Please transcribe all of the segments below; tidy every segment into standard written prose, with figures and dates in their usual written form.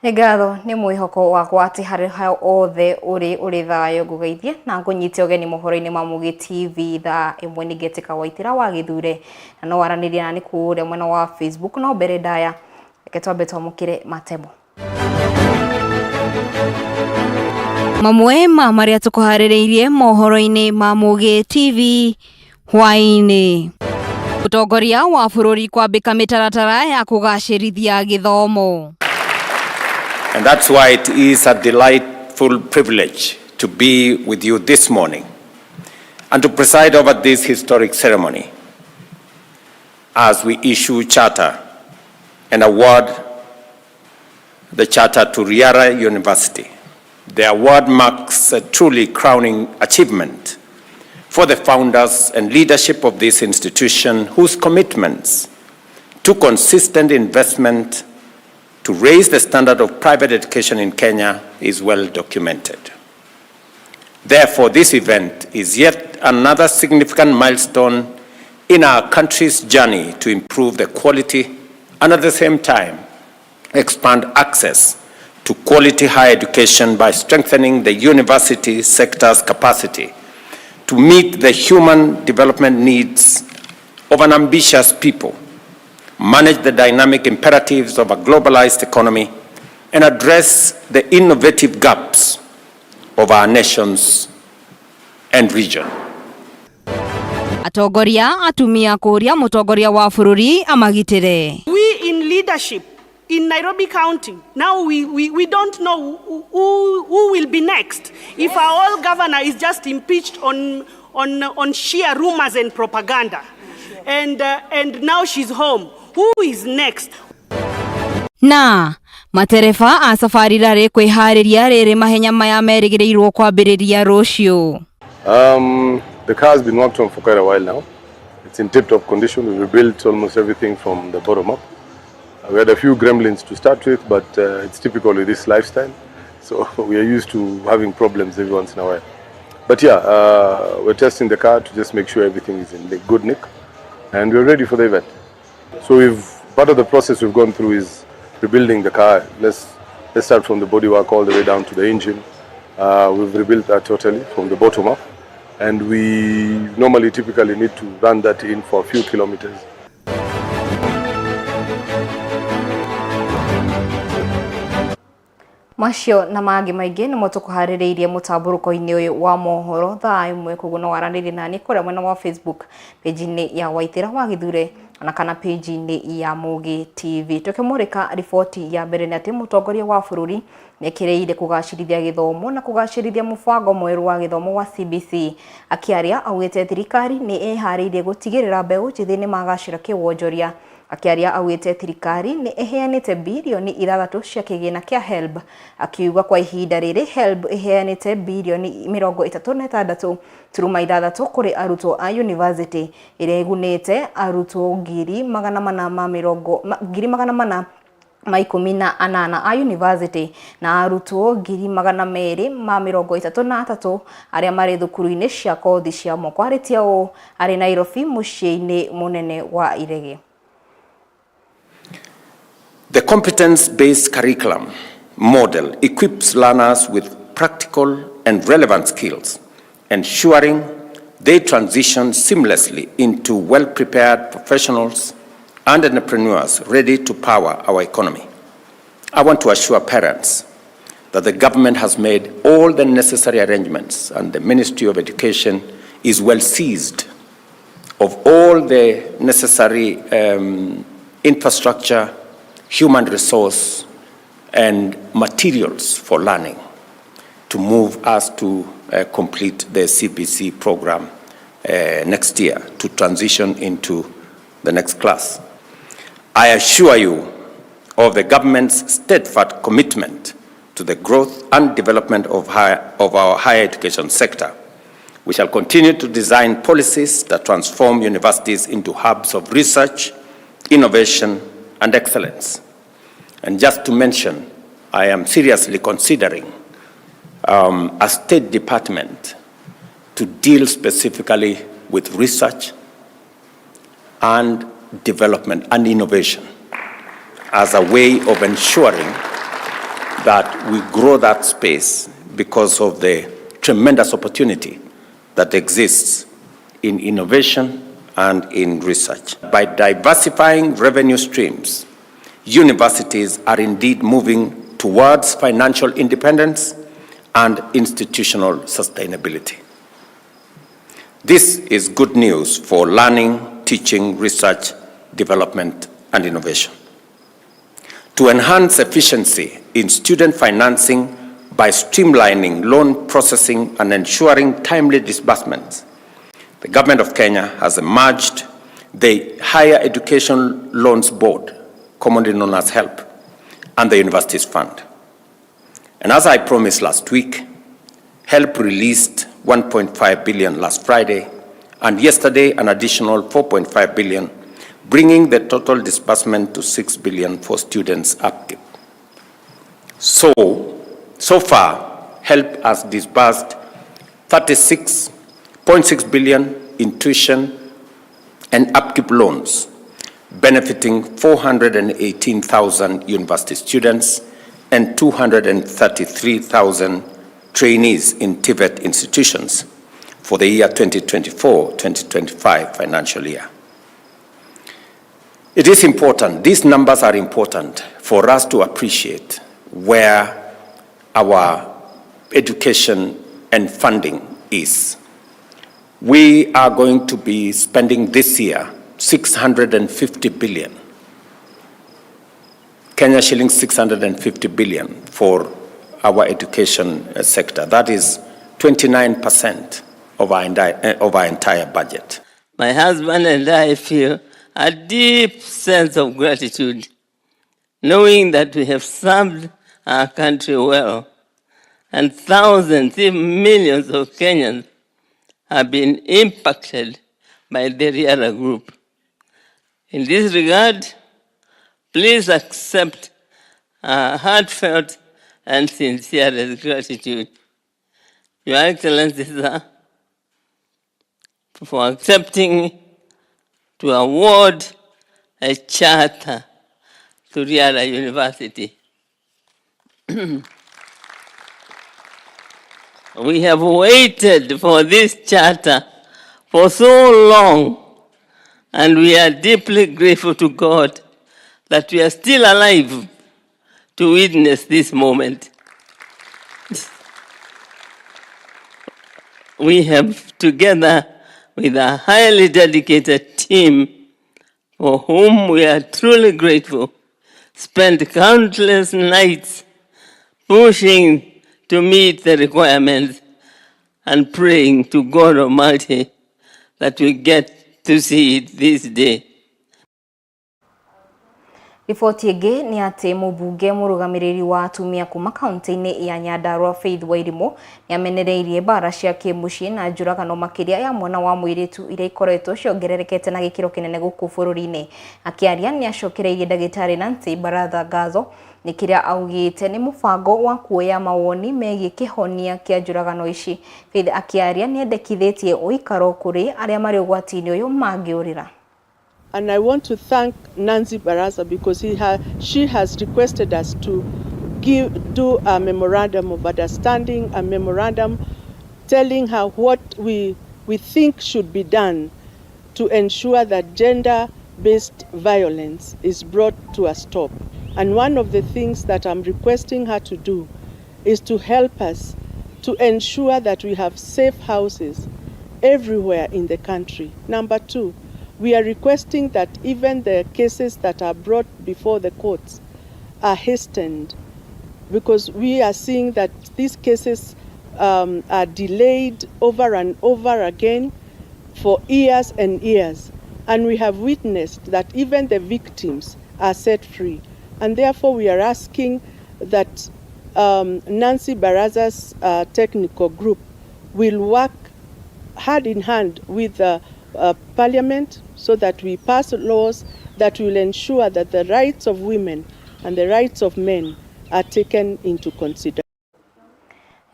Ngatho ni mwihoko wakwa ati hari ha othe uri thayo ngugeithie na ngunyite ogeni mohoro-ini ma Mugi TV thaa imwe nigetika Waitira wa Githure na no waraniria na ni kuure mwena wa Facebook no mbere ndaya reke twambe twamukire matemo mamwe ma maria tukuharireirie mohoro-ini ma Mugi TV Hwai-Ini. Utongoria wa bururi kwambika mitaratara ya kugacirithia githomo. And that's why it is a delightful privilege to be with you this morning and to preside over this historic ceremony as we issue charter and award the charter to Riara University. The award marks a truly crowning achievement for the founders and leadership of this institution, whose commitments to consistent investment to raise the standard of private education in Kenya is well documented. Therefore, this event is yet another significant milestone in our country's journey to improve the quality and at the same time expand access to quality higher education by strengthening the university sector's capacity to meet the human development needs of an ambitious people, manage the dynamic imperatives of a globalized economy, and address the innovative gaps of our nations and region. Atongoria atumia kuria mutongoria wa bururi amagitire. We in leadership in Nairobi County, now we don't know who will be next. If our old governor is just impeached on sheer rumors and propaganda, and now she's home, who is next? Na matereba a safari rare kwihariria rere mahenya maya merigireirwo kwambiriria rucio. The car has been worked on for quite a while now. It's in tip-top condition. We rebuilt almost everything from the bottom up. We had a few gremlins to start with, but it's typical of this lifestyle. So we are used to having problems every once in a while. But yeah, we're testing the car to just make sure everything is in good nick. And we're ready for the event. So part of the process we've gone through is rebuilding the car. Let's start from the bodywork all the way down to the engine. We've rebuilt that totally from the bottom up. And we normally typically need to run that in for a few kilometers. Macio na magi maingi ni mutukuharireirie mutamburuko-ini uyu wa mohoro thaa imwe koguo no waranirie nani kuria mwena wa Facebook page-ini ya Waitira wa Githure na kana page-ini ya Mugi TV. Tukimurika ripoti ya mbere ni ati mutongoria wa bururi nekireire kugacirithia githomo na kugacirithia mubango mweru wa githomo wa CBC. Akiaria augite thirikari ni ihariirie gutigirira mbeu njithi ni magacira kiwonjoria. Akiaria augite thirikari ni iheanite bilioni 6 cia kigina kia HELB. Akiuga kwa ihinda riri HELB iheanite bilioni 36 turuma 6 kuri arutwo a university iria igunite arutwo 418 a university na arutwo 233 aria mari thukuru-ini cia kothi cia moko aritia u ari Nairobi mucii-ini munene wa Irege. The competence-based curriculum model equips learners with practical and relevant skills, ensuring they transition seamlessly into well-prepared professionals and entrepreneurs ready to power our economy. I want to assure parents that the government has made all the necessary arrangements and the Ministry of Education is well seized of all the necessary infrastructure, human resource, and materials for learning to move us to complete the CBC program next year, to transition into the next class. I assure you of the government's steadfast commitment to the growth and development of our higher education sector. We shall continue to design policies that transform universities into hubs of research, innovation, and excellence. And just to mention, I am seriously considering a state department to deal specifically with research and development and innovation as a way of ensuring that we grow that space because of the tremendous opportunity that exists in innovation and in research. By diversifying revenue streams, universities are indeed moving towards financial independence and institutional sustainability. This is good news for learning, teaching, research, development, and innovation. To enhance efficiency in student financing by streamlining loan processing and ensuring timely disbursements, the Government of Kenya has emerged the Higher Education Loans Board, commonly known as HELP, and the Universities Fund. And as I promised last week, HELP released 1.5 billion last Friday, and yesterday an additional 4.5 billion, bringing the total disbursement to 6 billion for students upkeep. So far, HELP has disbursed 36.6 billion in tuition and upkeep loans, benefiting 418,000 university students and 233,000 trainees in TVET institutions for the year 2024-2025 financial year. It is important, these numbers are important for us to appreciate where our education and funding is. We are going to be spending this year 650 billion, Kenya shillings 650 billion for our education sector. That is 29% of our entire budget. My husband and I feel a deep sense of gratitude, knowing that we have served our country well, and thousands, even millions of Kenyans have been impacted by the Riara Group. In this regard, please accept our heartfelt and sincere gratitude, Your Excellency, sir, for accepting to award a charter to Riara University. We have waited for this charter for so long, and we are deeply grateful to God that we are still alive to witness this moment. We have, together with a highly dedicated team for whom we are truly grateful, spent countless nights pushing to meet the requirements and praying to God Almighty that we get to see it this day. Riboti ĩngĩ nĩ atĩ mũmbunge mũrũgamĩrĩri wa atumia kuma kaunti-inĩ ya Nyandarua Faith Wairimu nĩ amenereirie mbara cia kĩmũciĩ na njũragano makĩria ya mwana wa mũirĩtu iria ikoretwo ciongererekete na gĩkĩro kĩnene gũkũ bũrũri-inĩ. Akĩaria nĩ acokereirie ndagĩtarĩ Nancy Baratha ngatho nĩ kĩrĩa augĩte nĩ mũbango wa kuoya mawoni megiĩ kĩhonia kĩa njũragano ici. Faith akĩaria nĩ endekithĩtie ũikaro kũrĩ arĩa marĩ ũgwati-inĩ ũyũ mangĩũrĩra. And I want to thank Nancy Baratha because she has requested us to do a memorandum of understanding, a memorandum telling her what we think should be done to ensure that gender-based violence is brought to a stop. And one of the things that I'm requesting her to do is to help us to ensure that we have safe houses everywhere in the country. Number two, we are requesting that even the cases that are brought before the courts are hastened, because we are seeing that these cases are delayed over and over again for years and years. And we have witnessed that even the victims are set free. And therefore we are asking that Nancy Baratha's technical group will work hand in hand with Parliament so that we pass laws that will ensure that the rights of women and the rights of men are taken into consideration.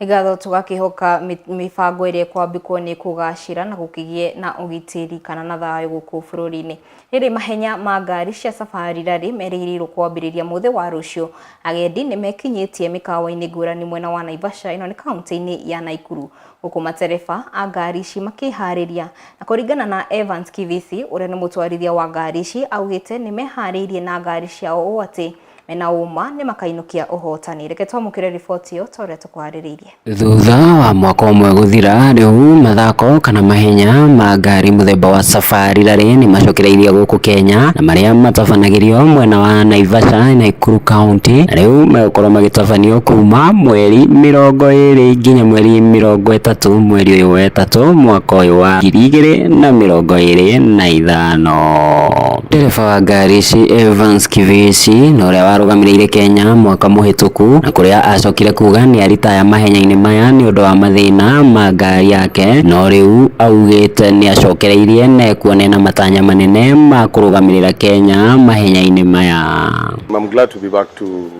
Igatho tugakihoka mibango ĩrĩa kwambikwo nĩ kũgacĩra na gũkĩgie na ũgitĩri kana na thayũ gũkũ bũrũri-inĩ. Rĩrĩ mahenya ma ngari cia safari rally merĩgĩrĩirwo kwambĩrĩria mũthĩ wa rũciũ. Agendi nĩ mekinyĩtie mĩkawa-inĩ ngũrani mwena wa Naivasha, ĩno nĩ kaunti-inĩ ya Naikuru. Gũkũ matereba a ngari ici makĩharĩria, na kũringana na Evans Kivisi ũrĩa nĩ mũtwarithia wa ngari ici, augĩte nĩ meharĩirie na ngari ciao ũũ atĩ mena uma nĩ makainukia ũhotani. Reke twamũkĩre riboti ĩyo ta ũrĩa tũkũharĩrĩirie. Thutha wa mwaka ũmwe gũthira, rĩu mathako kana mahenya ma ngari mũthemba wa safari rally nĩ macokereirie gũkũ Kenya, na marĩa matabanagĩrio mwena wa Naivasha, Naikuru County, na rĩu megũkorwo magĩtabanio kuma mweri 20 nginya mweri 30 mweri ũyũ wa ĩtatũ mwaka ũyũ wa 2025. Ndereba wa ngari ici Evans Kivisi na ũrĩa warũgamĩrĩire Kenya mwaka mũhĩtũku, na kũrĩa acokire kuga nĩ aritaya mahenya-inĩ maya nĩ ũndũ wa mathĩna ma ngari yake, no rĩu augĩte nĩ acokereirie na kuone na matanya manene ma kũrũgamĩrĩra Kenya mahenya-inĩ maya. I'm glad to be back to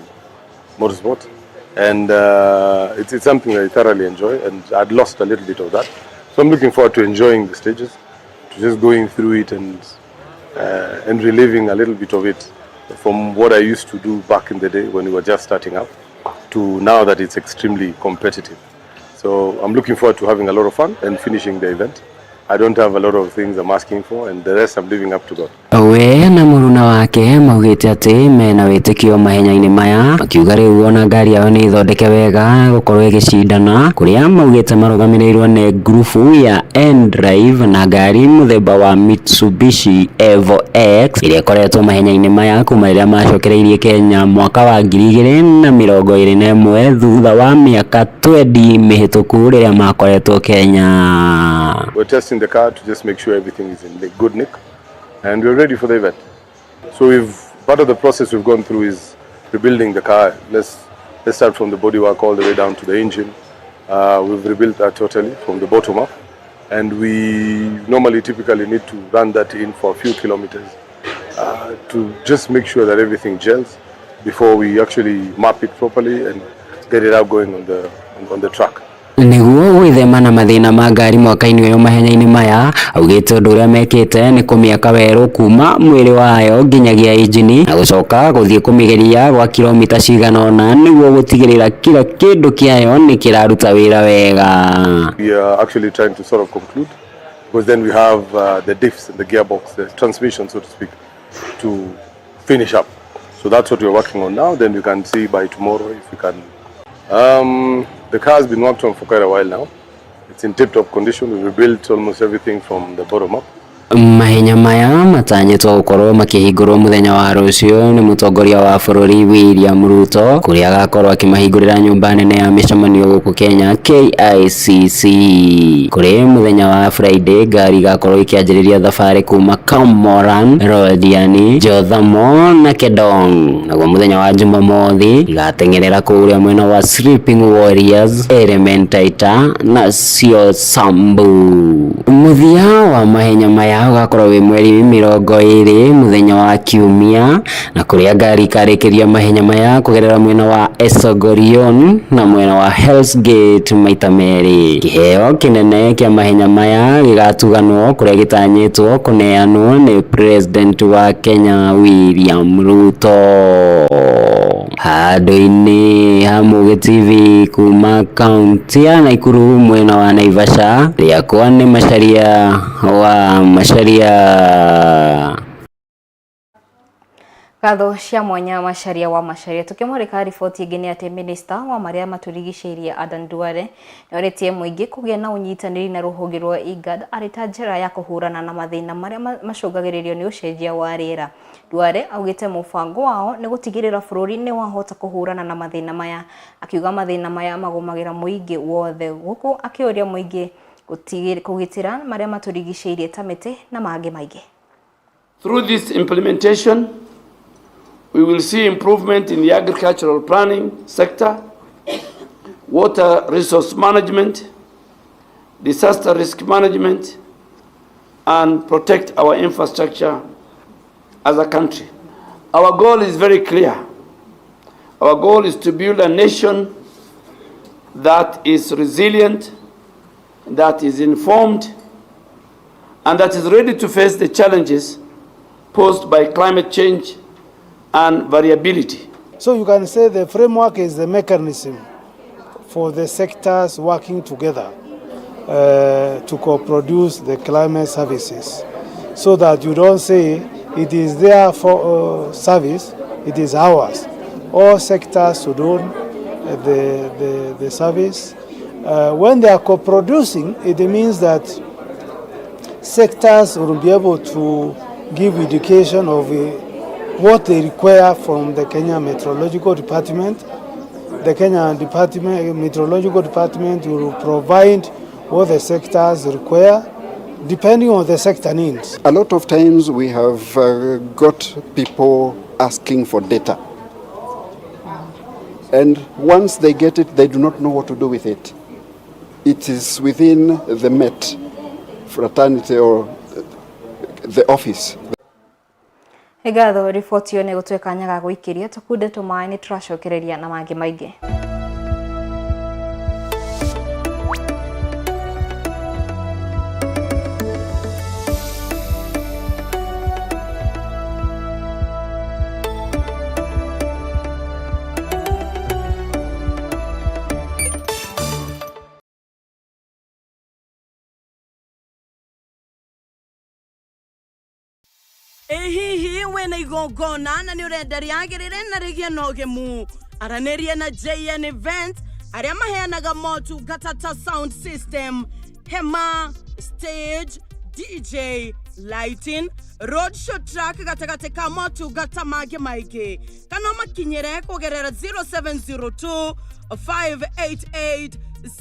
motorsport, and it's something I thoroughly enjoy, and I'd lost a little bit of that, so I'm looking forward to enjoying the stages, to just going through it and reliving a little bit of it from what I used to do back in the day when we were just starting up to now that it's extremely competitive. So I'm looking forward to having a lot of fun and finishing the event. I don't have a lot of things I'm asking for, and the rest I'm leaving up to God. We na mũruna wake maugĩte atĩ mena wĩtĩkio mahenya-inĩ maya, makiuga rĩu ona ngari yao nĩ ĩthondeke wega gũkorwo ĩgĩcindana, kũrĩa maugĩte marũgamĩrĩirwo nĩ grupu ya N-Drive na ngari mũthemba wa Mitsubishi Evo X ĩrĩa ĩkoretwo mahenya-inĩ maya kuma rĩrĩa macokereirie Kenya mwaka wa 2021 thutha wa mĩaka 20 mĩhĩtũku rĩrĩa makoretwo Kenya. We're testing the car to just make sure everything is in good nick, and we're ready for the event. So part of the process we've gone through is rebuilding the car. Let's start from the bodywork all the way down to the engine. We've rebuilt that totally from the bottom up, and we typically need to run that in for a few kilometers to just make sure that everything gels before we actually map it properly and get it out going on the track. Nĩguo gwĩthema na mathĩna ma ngari mwaka-inĩ ũyũ mahenya-inĩ maya, augĩte ũndũ ũrĩa mekĩte nĩ kũmĩaka werũ kuma mwĩrĩ wayo nginyagia injini na gũcoka gũthiĩ kũmĩgeria gwa kilomita cigana ũna nĩguo gũtigĩrĩra kila kĩndũ kĩayo nĩ kĩraruta wĩra wega. We are actually trying to sort of conclude, because then we have the diffs and the gearbox, the transmission so to speak, to finish up. So that's what we're working on now. Then we can see by tomorrow if we can. The car has been worked on for quite a while now. It's in tip-top condition. We rebuilt almost everything from the bottom up. Mahenya maya matanyĩtwo gũkorwo makĩhingũrwo mũthenya wa rũciũ nĩ mũtongoria wa bũrũri William Ruto, kũrĩa agakorwo akĩmahingũrĩra nyũmba nene ya mĩcemanio gũkũ Kenya KICC. Kũrĩ mũthenya wa Friday ngari igakorwo ikĩanjĩrĩria thabarĩ kuma Kamoran, Rodiani, Jothamo na Kedong. Naguo mũthenya wa Jumamothi igateng'erera kũrĩa mwena wa Sleeping Warriors, Elementaita na Siosambu. Mũthia wa mahenya maya ugakorwo wĩ mweri 20 mũthenya wa Kiumia, na kũrĩa ngari ikarĩkĩria mahenya maya kũgerera mwena wa Esogorion na mwena wa Hell's Gate maita merĩ. Kĩheo kĩnene kĩa mahenya maya gĩgatuganwo kũrĩa gĩtanyĩtwo kũneanwo nĩ President wa Kenya William Ruto. Handũ-inĩ ha Mugi TV kuma kaunti ya Naikuru mwena wa Naivasha, rĩakwa nĩ Macharia wa Macharia. Gatho cia mwanya Macharia wa Macharia. Tukĩmũrĩka riboti ĩngĩ nĩ atĩ minista wa marĩa matũrigicĩirie Adan Duale nĩorĩtie mũingĩ kũgĩa na ũnyitanĩri na rũhonge rwa IGAD arĩ ta njĩra ya kũhũrana na mathĩna marĩa macũngagĩrĩrio nĩ ũcenjia wa rĩera. Duale augĩte mũbango wao nĩ gũtigĩrĩra bũrũri nĩ wahota kũhũrana na mathĩna maya, akiuga mathĩna maya magũmagĩra mũingĩ wothe, gũkũ akĩũria mũingĩ kũgitĩra marĩa matũrigicĩirie ta mĩtĩ na mangĩ maingĩ. Through this implementation, we will see improvement in the agricultural planning sector, water resource management, disaster risk management, and protect our infrastructure as a country. Our goal is very clear. Our goal is to build a nation that is resilient, that is informed, and that is ready to face the challenges posed by climate change and variability. So you can say the framework is the mechanism for the sectors working together to co-produce the climate services, so that you don't say it is their service, it is ours. All sectors should own the service. When they are co-producing, it means that sectors will be able to give indication of what they require from the Kenya Meteorological Department. The Kenya Meteorological Department will provide what the sectors require, depending on the sector needs. A lot of times we have got people asking for data. And once they get it, they do not know what to do with it. It is within the Met fraternity or the office. Igatho riboti yo negutweka nyaga guikiria tukunde tumae ni turacokereria na mangi maingi. Hihi wena igongona na ni urenda riagirire na rigie nogemu aranerie na JN Events aria maheanaga motungata ta sound system, hema, stage, DJ, lighting, road show track gatagate ka motungata mangĩ maingĩ kana makinyire kugerera 0702 588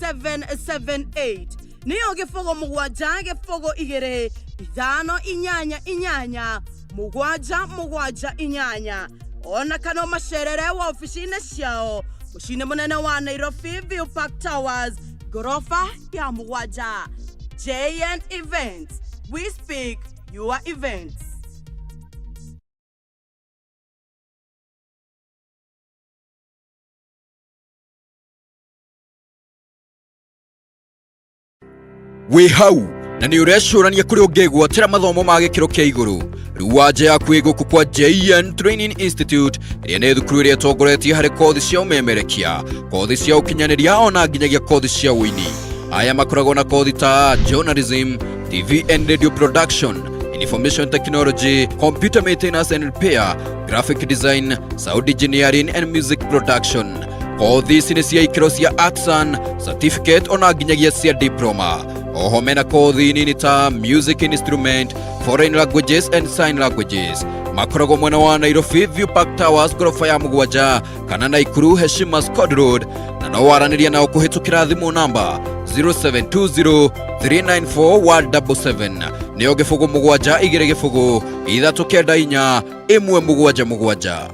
778 niyo gifogo mugwanja gifogo igere ithano inyanya mugwanja inyanya ona kana macerere wa ofisine ciao mucine munene wa Nairobi View Park Towers gorofa ya mugwanja. JN Events, we speak your events. We hau na ni urecurania kuri ungegwatira mathomo ma gikiro kia iguru riu wanje yaku iguku kwa JN Training Institute iria ni thukuru iria tongoretie hari kothi cia umemerekia, kothi cia ukinyaniria ona nginyagia kothi cia uini. Aya makoragwo na kothi ta journalism, TV and radio production, information technology, computer maintenance and repair, graphic design, sound engineering and music production. Kothi ici ni cia ikiro cia arts and certificate ona nginyagia cia diploma. Oho mena kothi nini ta music instrument, foreign languages and sign languages. Makorogo mwena wa Nairobi View Park Towers gorofa ya mugwanja kana Naikuru Heshima Scott Road na no waraniria nao kuhitukira thimu namba 0720 394 niyo gifugu mugwanja igire gifugu ithatu kenda inya imwe mugwanja.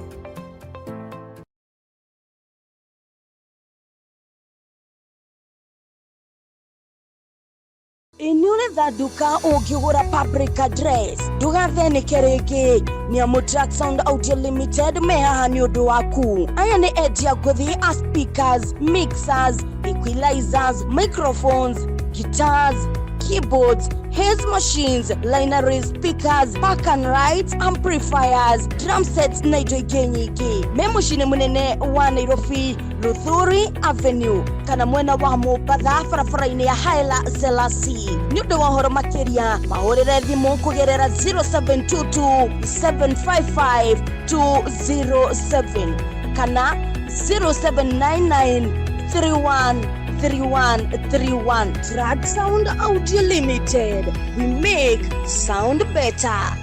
Inyure thanduka ungigura paprika dress ndugathenike ringi ni Track Sound Audio Limited mehaha ni undu waku. Aya ni endia nguthi a speakers, mixers, equalizers, microphones, guitars, keyboards, haze machines, linearies, speakers, park and rides, amplifiers, drum sets na indo ingĩ nyingĩ. Me mucini munene wa Nairobi Luthuri Avenue kana mwena wa Mombasa barabara-inĩ ya Haile Selassie. Nĩ ũndũ wa ũhoro makĩria mahũrĩre thimũ kũgerera 0722 755 207 kana 0799 3131. Track Sound Audio Limited. We make sound better.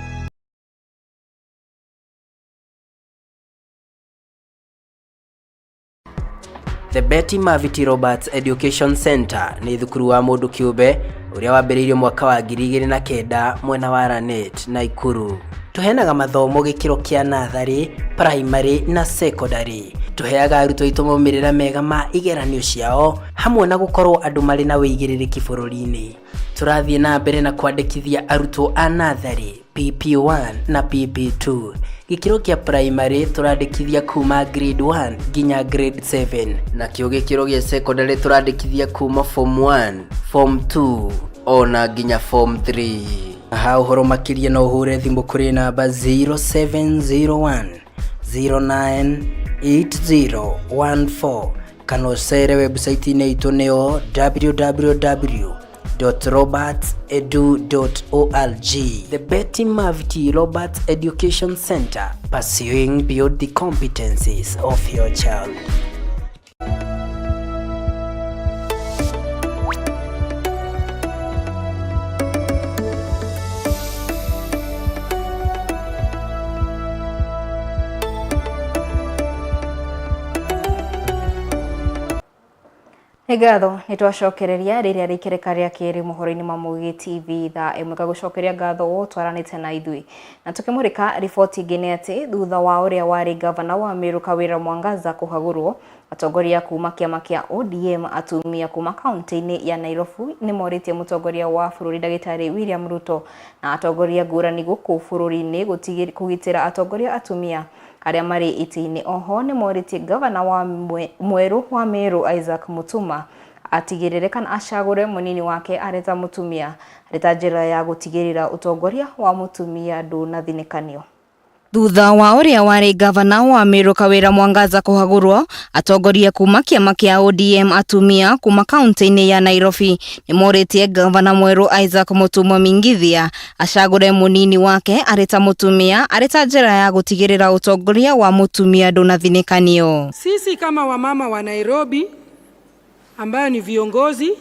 The Betty Maviti Roberts Education Center ni thukuru wa mundu kiumbe uria wambiriirio mwaka wa 2009 mwena wa Ranet Naikuru. Tuhenaga mathomo gikiro kia nathari, primary na secondary. tuheaga arutwo aitũ maumĩrĩra mega ma igeranio ciao hamwe na gũkorwo andũ marĩ na wĩigĩrĩrĩki bũrũri-inĩ. Tũrathiĩ na mbere na kwandĩkithia arutwo a natharĩ, PP1 na PP2. Gĩkĩro kĩa primary tũrandĩkithia kuma grade 1 nginya grade 7, na kĩo gĩkĩro gĩa secondary tũrandĩkithia kuma form 1, form 2 ona nginya form 3. Ha ũhoro makĩria no ũhũre thimũ kũrĩ namba 0701 098014 kana ũcere website-inĩ itũ nĩyo www.robertsedu.org. The Betty Maviti Roberts Education Center, pursuing beyond the competencies of your child. Ngatho nitwacokereria riria rikireka ria kiri mohoro-ini ma Mugi TV tha imwe gucokeria ngatho wo twaranite na ithui na tukimurika riboti ingine ati thutha wa uria wari gavana wa Meru Kawira Mwangaza kuhagurwo atongoria kuma kiama kia ODM atumia kuma kaunti-ini ya Nairobi ni moritie mutongoria wa bururi Ndagĩtarĩ William Ruto na atongoria ngũrani gũkũ bururi-ini kugitira atongoria atumia aria mari iti-ini. Oho ni moritie gavana wa mweru wa Meru Isaac Mutuma atigirire kana acagure munini wake areta mutumia areta njira ya gutigirira utongoria wa mutumia ndunathinekanio. Thutha wa uria wari gavana wa Meru Kawira Mwangaza kuhagurwo atongoria kuma kiama kia ODM atumia kuma kaunti-ini ya Nairobi ni moritie gavana mweru Isaac Mutuma Mingithia acagure munini wake areta mutumia areta njira ya gutigirira utongoria wa mutumia ndunathinekanio. Sisi kama wamama wa Nairobi ambayo ni viongozi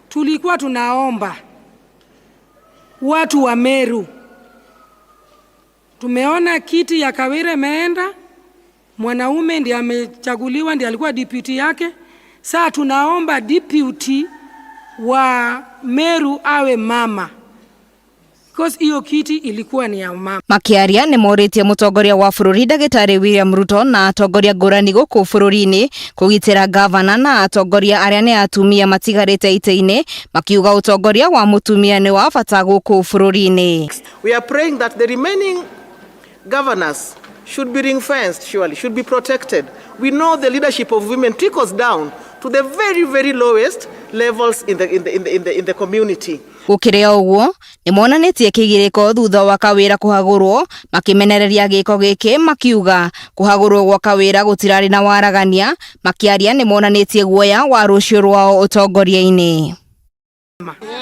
tulikuwa tunaomba watu wa Meru. Tumeona kiti ya Kawira imeenda, mwanaume ndiye amechaguliwa, ndiye alikuwa deputy yake. Sasa tunaomba deputy wa Meru awe mama, because hiyo kiti ilikuwa ni ya mama. Makiaria ni moritie mutongoria wa bururi Ndagĩtarĩ William Ruto na atongoria ngũrani gũkũ bururi-ini kugitira gavana na atongoria aria ni atumia matigarite ite-ini makiuga utongoria wa mutumia ni wa bata gũkũ bururi-ini. We are praying that the remaining governors should be ring-fenced, surely, should be protected. We know the leadership of women trickles down to the very, very lowest levels in the community. Gukiria uguo ni monanitie kigiriko thutha wa Kawira kuhagurwo makimenereria giko giki makiuga kuhagurwo gwa Kawira gutirari na waragania makiaria ni monanitie guoya wa rucio rwao utongoria-ini.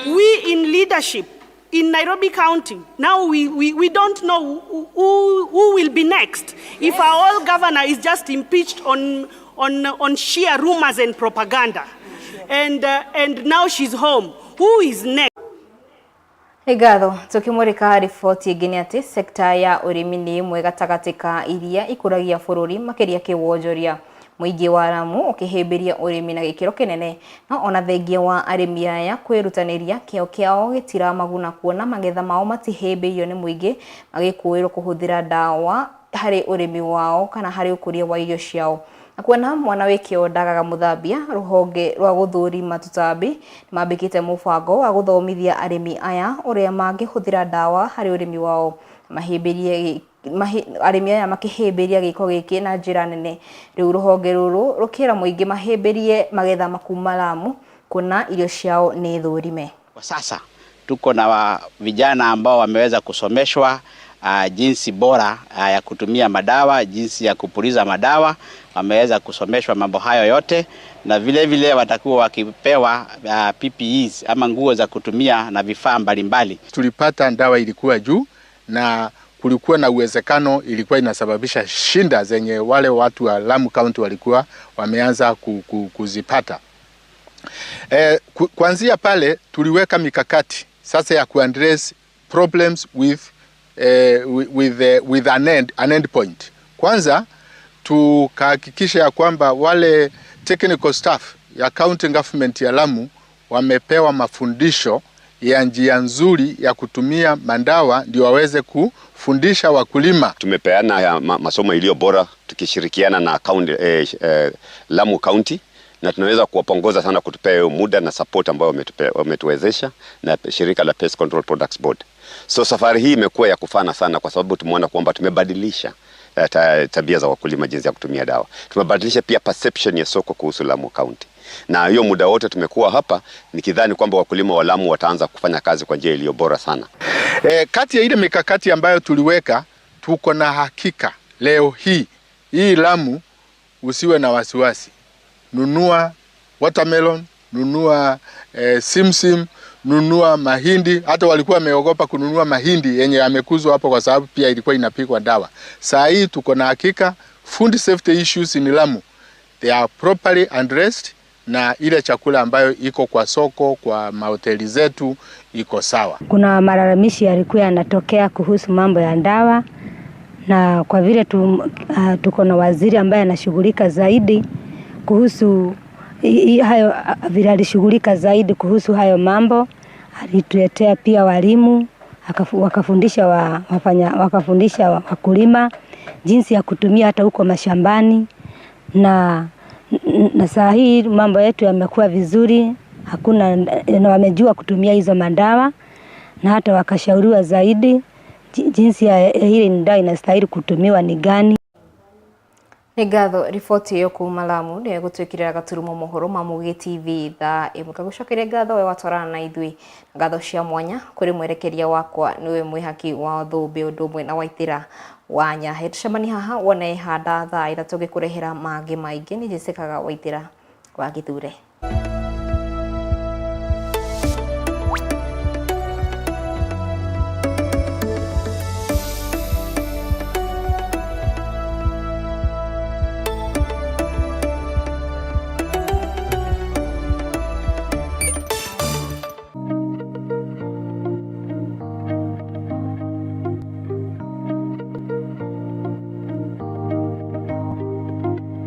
We in leadership in Nairobi County, now we don't know who will be next if our old governor is just impeached on sheer rumors and propaganda, and now she's home. Who is next? Ngatho tukimurika riboti ingine ati sekta ya urimi ni imwe gatagati ka iria ikuragia bururi makiria kiwonjoria muingi wa Lamu ukihimbiria urimi na gikiro kinene no ona thengia wa arimi aya kwirutaniria kiao gitira maguna kuona magetha mao matihimbirio ni muingi magikuirwo kuhuthira dawa hari urimi wao kana hari ukuria wa irio ciao. Na kuona mwana wikio ndagaga muthambia ruhonge rwa guthurima tutambi mambikite mubango wa guthomithia arimi aya uria mangihuthira dawa hari urimi wao mahimbirie arimi aya makihimbiria giko giki na njira nene. Riu ruhonge ruru rukira muingi mahimbirie magetha makuma Lamu kuna irio ciao ni thurime. Kwa sasa tuko na vijana ambao wameweza kusomeshwa jinsi bora ya kutumia madawa, jinsi ya kupuliza madawa, wameweza kusomeshwa mambo hayo yote, na vile vile watakuwa wakipewa PPEs ama nguo za kutumia na vifaa mbalimbali. Tulipata dawa ilikuwa juu na kulikuwa na uwezekano ilikuwa inasababisha shinda zenye wale watu wa Lamu County walikuwa wameanza kuzipata. Kuanzia pale tuliweka mikakati sasa ya kuaddress problems with an end point. Kwanza tukahakikisha ya kwamba wale technical staff ya county government ya Lamu wamepewa mafundisho ya njia nzuri ya kutumia madawa ndio waweze kufundisha wakulima. Tumepeana masomo iliyo bora tukishirikiana na Lamu County, na tunaweza kuwapongoza sana kutupea muda na support ambayo wametuwezesha na shirika la Pest Control Products Board. So safari hii imekuwa ya kufana sana kwa sababu tumeona kwamba tumebadilisha tabia za wakulima jinsi ya kutumia dawa. Tumebadilisha pia perception ya soko kuhusu Lamu County. Na hiyo muda wote tumekuwa hapa nikidhani kwamba wakulima wa Lamu wataanza kufanya kazi kwa njia iliyo bora sana. Kati ya ile mikakati ambayo tuliweka, tuko na hakika leo hii Lamu usiwe na wasiwasi. Nunua watermelon, nunua simsim, nunua mahindi. Hata walikuwa wameogopa kununua mahindi yenye yamekuzwa hapo kwa sababu pia ilikuwa inapigwa dawa. Saa hii tuko na hakika food safety issues in Lamu, they are properly addressed, na ile chakula ambayo iko kwa soko, kwa mahoteli zetu iko sawa. Kuna malalamishi yalikuwa yanatokea kuhusu mambo ya dawa, na kwa vile tuko na waziri ambaye anashughulika zaidi kuhusu hayo, vile alishughulika zaidi kuhusu hayo mambo, alituletea pia walimu wakafundisha wakulima jinsi ya kutumia hata huko mashambani, na saa hii mambo yetu yamekuwa vizuri, na wamejua kutumia hizo madawa, na hata wakashauriwa zaidi jinsi ya ile dawa inastahili kutumiwa ni gani. Ngatho riboti yo kuma Lamu ni gutwikirira gaturumo mohoro ma Mugi TV tha imuka gucokeria ngatho we watwarana na ithui ngatho cia mwanya kuri mwerekeria wakwa niwe mwihaki wa thumbi undumwe na Waithira wa Nyahe. Tucemani haha wone handa tha ira tugikurehera mangi maingi ni jisikaga Waithira wa Githure.